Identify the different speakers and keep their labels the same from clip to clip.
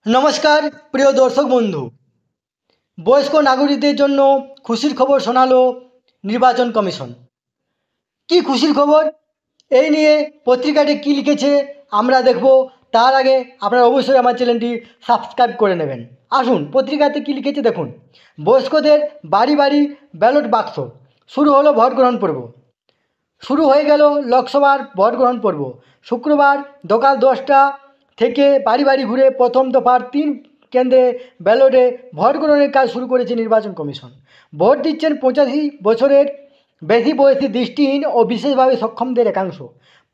Speaker 1: नमस्कार प्रिय दर्शक बंधु बयस्क नागरिकদের জন্য খুশির খবর শোনালো নির্বাচন কমিশন। কি খুশির খবর এই নিয়ে পত্রিকাটি কি লিখেছে আমরা দেখব। তার আগে আপনারা অবশ্যই আমার চ্যানেলটি সাবস্ক্রাইব করে নেবেন। আসুন পত্রিকাতে কি লিখেছে দেখুন। বয়স্কদের বাড়ি বাড়ি ব্যালট বাক্স, শুরু হলো ভোট গ্রহণ পর্ব। শুরু হয়ে গেল লোকসভার ভোট গ্রহণ পর্ব। শুক্রবার সকাল 10টা থেকে বাড়ি বাড়ি ঘুরে প্রথম দফার 3 কেন্দ্রে ব্যালটে ভোট গ্রহণের কাজ শুরু করেছে নির্বাচন কমিশন। ভোট দিচ্ছেন 85 বছরের বেশি বয়সী দৃষ্টিহীন ও বিশেষভাবে সক্ষমদের একাংশ।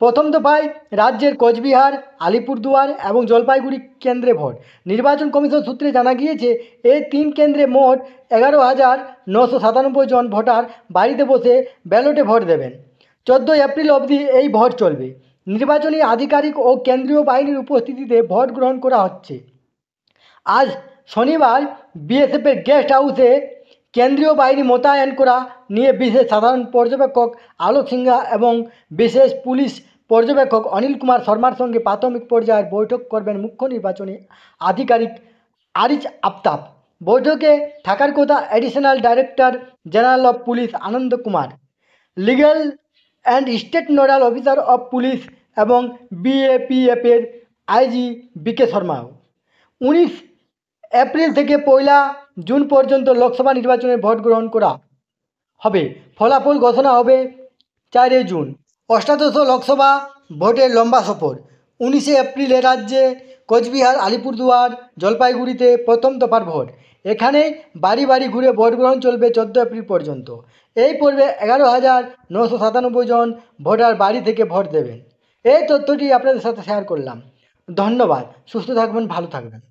Speaker 1: প্রথম দফায় রাজ্যের কোচবিহার, আলিপুরদুয়ার এবং জলপাইগুড়ি কেন্দ্রে ভোট। নির্বাচন কমিশন সূত্রে জানা গিয়েছে এই 3 কেন্দ্রে মোট 11,997 জন ভোটার বাড়িতে বসে ব্যালটে ভোট দেবেন। 14 এপ্রিল অবধি এই ভোট চলবে। নির্বাচনী আধিকারিক ও কেন্দ্রীয় বাহিনীর উপস্থিতিতে ভোট গ্রহণ করা হচ্ছে। আজ শনিবার বিএসএফের গেস্ট হাউসে কেন্দ্রীয় বাহিনী মোতায়েন করা নিয়ে বিশেষ সাধারণ পর্যবেক্ষক আলোক সিংহা এবং বিশেষ পুলিশ পর্যবেক্ষক অনিল কুমার শর্মার সঙ্গে প্রাথমিক পর্যায়ের বৈঠক করবেন মুখ্য নির্বাচনী আধিকারিক আরিজ আফতাব। বৈঠকে থাকার কথা additional director general of police Anand Kumar, legal and state nodal officer of police এবং বিএপিএফের আইজি বিকে শর্মাও। 19 এপ্রিল থেকে 1 জুন পর্যন্ত লোকসভা নির্বাচনে ভোট গ্রহণ করা হবে। ফলাফল ঘোষণা হবে 4 জুন। অষ্টাদশ লোকসভা ভোটের লম্বা সফর। 19 এপ্রিলে রাজ্যে কোচবিহার, আলিপুরদুয়ার, জলপাইগুড়িতে প্রথম দফার ভোট। এখানে বাড়ি বাড়ি ঘুরে ভোট গ্রহণ চলবে 14 এপ্রিল পর্যন্ত। এই পর্বে 11,997 জন ভোটার বাড়ি থেকে ভোট দেবেন। এই তথ্যটি আপনাদের সাথে শেয়ার করলাম। ধন্যবাদ। সুস্থ থাকবেন, ভালো থাকবেন।